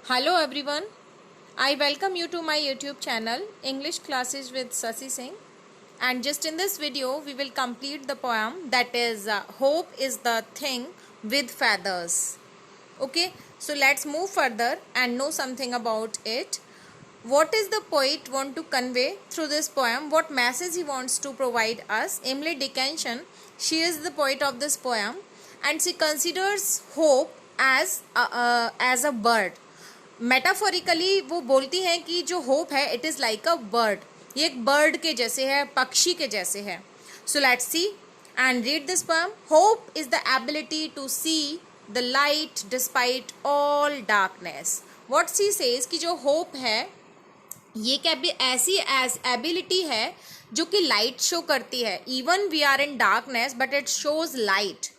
Hello everyone, I welcome you to my YouTube channel English Classes with Sasi Singh, and just in this video we will complete the poem that is Hope is the Thing with Feathers. Okay, so let's move further and know something about it. What is the poet want to convey through this poem? What message he wants to provide us? Emily Dickinson, she is the poet of this poem, and she considers hope as a bird. Metaphorically वो बोलती हैं कि जो hope है it is like a bird, ये एक bird के जैसे है, पक्षी के जैसे है. So let's see and read this poem. Hope is the ability to see the light despite all darkness. What she says कि जो होप है ये क्या भी ऐसी एबिलिटी है जो कि लाइट शो करती है. Even we are in darkness but it shows light.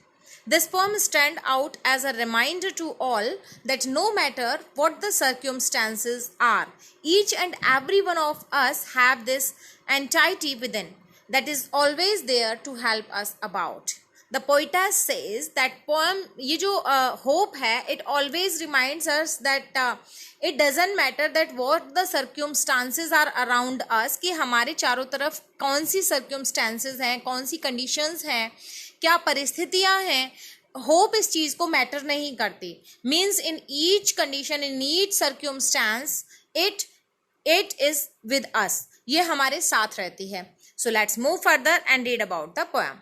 This poem stands out as a reminder to all that no matter what the circumstances are, each and every one of us have this entity within that is always there to help us about. The poetess says that poem, ये जो hope है, it always reminds us that it doesn't matter that what the circumstances are around us, कि हमारे चारों तरफ कौन सी circumstances हैं, कौन सी conditions हैं, क्या परिस्थितियां हैं. होप इस चीज को मैटर नहीं करती. Means in each condition, in each circumstance it is with us, ये हमारे साथ रहती है. So let's move further and read about the poem.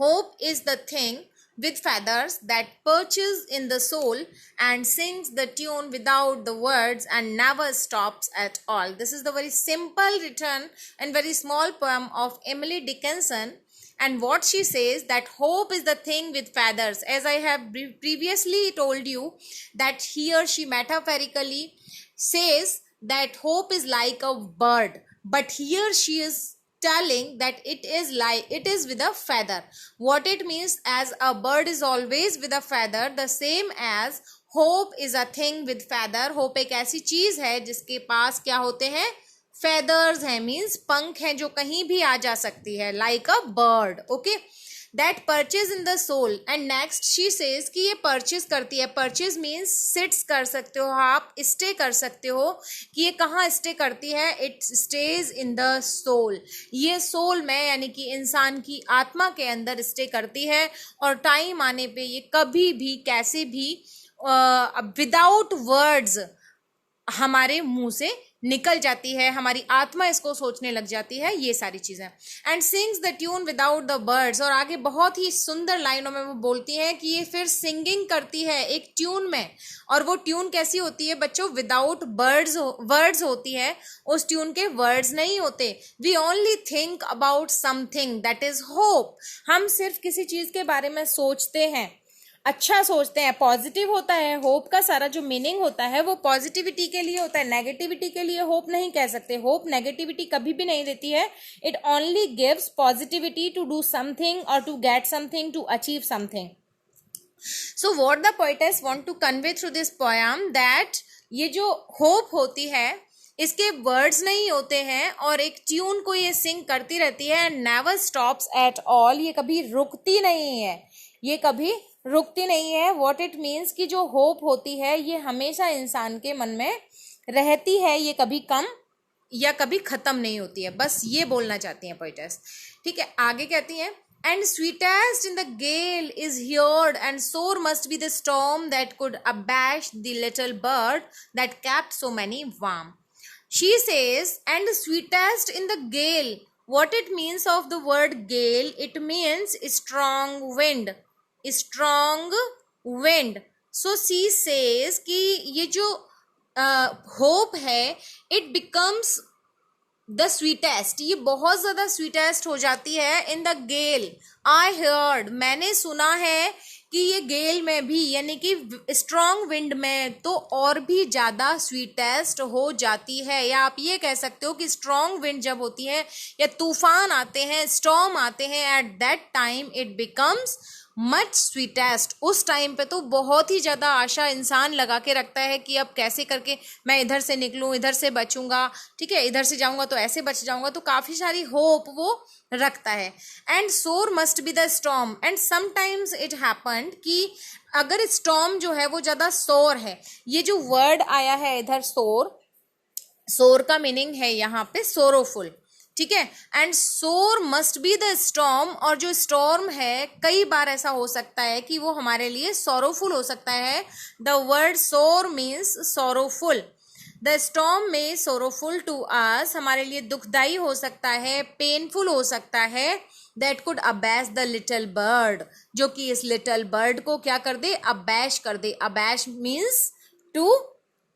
Hope is the thing with feathers that perches in the soul and sings the tune without the words and never stops at all. This is the very simple written and very small poem of Emily Dickinson. And what she says that hope is the thing with feathers. As I have previously told you that here she metaphorically says that hope is like a bird, but here she is telling that it is with a feather. What it means, as a bird is always with a feather, the same as hope is a thing with feather. hope एक ऐसी चीज है जिसके पास क्या होते हैं, feathers है, means पंख है जो कहीं भी आ जा सकती है, like a bird. Okay, that perches in the soul. And next she says कि ये परचेज करती है. परचेज मीन्स सिट्स कर सकते हो आप, स्टे कर सकते हो. कि ये कहाँ स्टे करती है, it stays in the soul. ये सोल में यानी कि इंसान की आत्मा के अंदर स्टे करती है, और टाइम आने पे ये कभी भी कैसे भी विदाउट वर्ड्स हमारे मुंह से निकल जाती है, हमारी आत्मा इसको सोचने लग जाती है, ये सारी चीजें. And sings the tune without the birds. और आगे बहुत ही सुंदर लाइनों में वो बोलती हैं कि ये फिर सिंगिंग करती है एक ट्यून में. और वो ट्यून कैसी होती है बच्चों, विदाउट वर्ड्स होती है. उस ट्यून के वर्ड्स नहीं होते. We only think about something that is hope. हम सिर्फ किसी चीज के बारे में सोचते हैं, अच्छा सोचते हैं, पॉजिटिव होता है. होप का सारा जो मीनिंग होता है वो पॉजिटिविटी के लिए होता है, नेगेटिविटी के लिए होप नहीं कह सकते. होप नेगेटिविटी कभी भी नहीं देती है. It only gives positivity to do something और to get something, to achieve something. So what the poetess want to convey through this poem, that ये जो होप होती है इसके वर्ड्स नहीं होते हैं, और एक ट्यून को ये सिंग करती रहती है. नेवर स्टॉप्स एट ऑल, ये कभी रुकती नहीं है, ये कभी रुकती नहीं है. व्हाट इट मीन्स कि जो होप होती है ये हमेशा इंसान के मन में रहती है, ये कभी कम या कभी खत्म नहीं होती है. बस ये बोलना चाहती हैं पोएटेस. ठीक है, आगे कहती हैं, and sweetest in the gale is heard, and sore must be the storm that could abash the little bird that kept so many warm. She says, and sweetest in the gale. What it means of the word gale, it means strong wind. Strong wind. So C says कि ये जो hope है it becomes the sweetest, ये बहुत ज्यादा sweetest हो जाती है in the Gayle. I heard, मैंने सुना है कि ये गेल में भी यानी कि स्ट्रॉन्ग विंड में तो और भी ज़्यादा स्वीटेस्ट हो जाती है. या आप ये कह सकते हो कि स्ट्रॉन्ग विंड जब होती है या तूफान आते हैं, स्टॉर्म आते हैं, at that time it becomes much sweetest. उस टाइम पे तो बहुत ही ज़्यादा आशा इंसान लगा के रखता है कि अब कैसे करके मैं इधर से निकलूँ, इधर से बचूंगा, ठीक है, इधर से जाऊंगा तो ऐसे बच जाऊंगा. तो काफ़ी सारी होप वो रखता है. एंड सोर must be the storm. And sometimes it happened कि अगर स्टॉर्म जो है वो ज़्यादा सोर है, ये जो वर्ड आया है इधर सोर, सोर का मीनिंग है यहाँ पे सोरोफुल, ठीक है, एंड सोर मस्ट बी द स्टॉर्म, और जो स्टॉर्म है कई बार ऐसा हो सकता है कि वो हमारे लिए सोरोफुल हो सकता है। द वर्ड सोर मीन्स सोरोफुल, द स्टॉर्म में सोरोफुल टू अस, हमारे लिए दुखदाई हो सकता है, पेनफुल हो सकता है, that could abash the little bird, जो कि इस लिटिल बर्ड को क्या कर दे, अबैश कर दे। अबैश मीन्स टू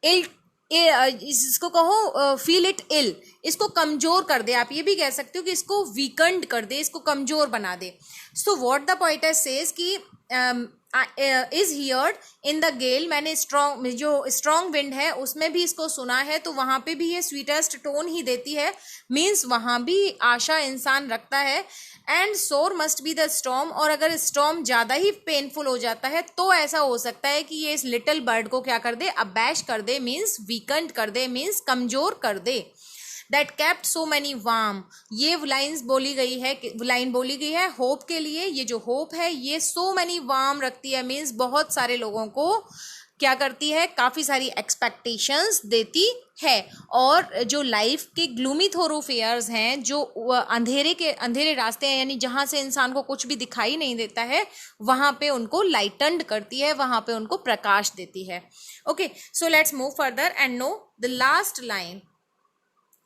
इल, इसको कहो फील इट इल, इसको कमजोर कर दे, आप ये भी कह सकते हो कि इसको वीकेंड कर दे, इसको कमजोर बना दे। So what the poetess says कि is heard in the gale, मैंने स्ट्रॉन्ग, जो स्ट्रॉन्ग विंड है उसमें भी इसको सुना है, तो वहां पे भी ये स्वीटेस्ट टोन ही देती है, मीन्स वहां भी आशा इंसान रखता है। एंड सोर मस्ट बी द स्टॉर्म, और अगर स्टॉर्म ज्यादा ही पेनफुल हो जाता है तो ऐसा हो सकता है कि ये इस लिटिल बर्ड को क्या कर दे, अबैश कर दे, मीन्स वीकेंड कर दे, मीन्स कमजोर कर दे। That kept so many warm, ये लाइन्स बोली गई है, लाइन बोली गई है होप के लिए। ये जो होप है ये सो मैनी वार्म रखती है, मीन्स बहुत सारे लोगों को क्या करती है, काफ़ी सारी एक्सपेक्टेशंस देती है। और जो लाइफ के ग्लूमी थोरोफेयर्स हैं, जो अंधेरे रास्ते हैं, यानी जहाँ से इंसान को कुछ भी दिखाई नहीं देता है, वहाँ पे उनको लाइटन्ड करती है, वहाँ पे उनको प्रकाश देती है। Okay, so let's move further and know the last line,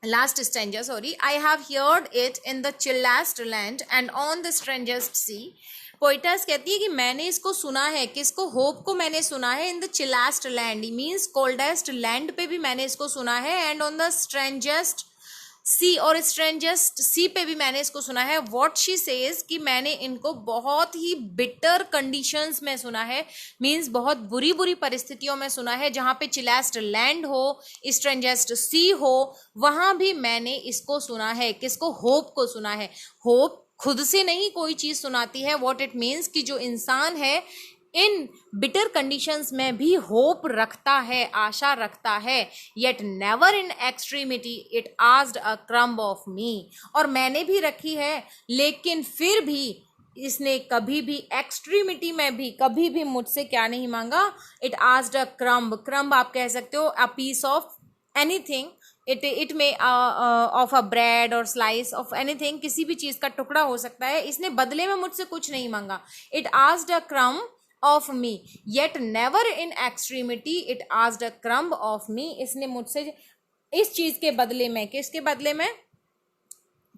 last stanza, sorry. I have heard it in the chillest land and on the strangest sea. Poet's कहती है कि मैंने इसको सुना है, किसको, होप को मैंने सुना है, in the chillest land means coldest land पे भी मैंने इसको सुना है, and on the strangest sea, और स्ट्रेंजेस्ट सी पे भी मैंने इसको सुना है। व्हाट शी सेज कि मैंने इनको बहुत ही बिटर कंडीशंस में सुना है, मीन्स बहुत बुरी बुरी परिस्थितियों में सुना है, जहाँ पे चिलेस्ट लैंड हो, स्ट्रेंजेस्ट सी हो, वहाँ भी मैंने इसको सुना है। किसको, होप को सुना है। होप खुद से नहीं कोई चीज़ सुनाती है, व्हाट इट मीन्स कि जो इंसान है इन बिटर कंडीशंस में भी होप रखता है, आशा रखता है। Yet never in extremity it asked a crumb of me, और मैंने भी रखी है, लेकिन फिर भी इसने कभी भी एक्सट्रीमिटी में भी कभी भी मुझसे क्या नहीं मांगा, it asked a crumb, crumb आप कह सकते हो a piece of anything, it में ऑफ अ ब्रेड और स्लाइस ऑफ एनीथिंग, किसी भी चीज़ का टुकड़ा हो सकता है। इसने बदले में मुझसे कुछ नहीं मांगा। It asked a crumb of me, yet never in extremity it asked a crumb of me, इसने मुझसे इस चीज़ के बदले में, किसके बदले में,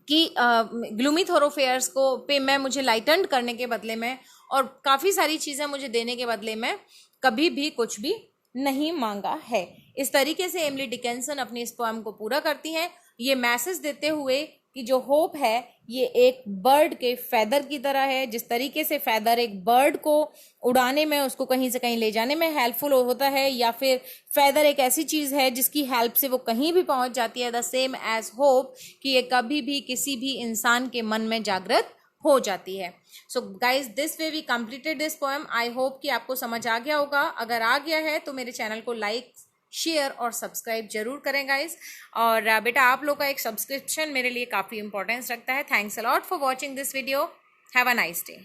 कि ग्लूमी थोरोफेयर्स को पे मैं मुझे लाइटन्ड करने के बदले में और काफ़ी सारी चीज़ें मुझे देने के बदले में कभी भी कुछ भी नहीं मांगा है। इस तरीके से एमिली डिकिंसन अपनी इस पोएम को पूरा करती हैं, ये मैसेज देते हुए कि जो होप है ये एक बर्ड के फैदर की तरह है। जिस तरीके से फैदर एक बर्ड को उड़ाने में, उसको कहीं से कहीं ले जाने में हेल्पफुल होता है, या फिर फैदर एक ऐसी चीज़ है जिसकी हेल्प से वो कहीं भी पहुंच जाती है, द सेम एज होप कि ये कभी भी किसी भी इंसान के मन में जागृत हो जाती है। So guys, this way we completed this poem. I hope कि आपको समझ आ गया होगा। अगर आ गया है तो मेरे चैनल को लाइक, शेयर और सब्सक्राइब जरूर करें गाइज। और बेटा आप लोग का एक सब्सक्रिप्शन मेरे लिए काफ़ी इंपॉर्टेंस रखता है। Thanks a lot for watching this video. Have a nice day.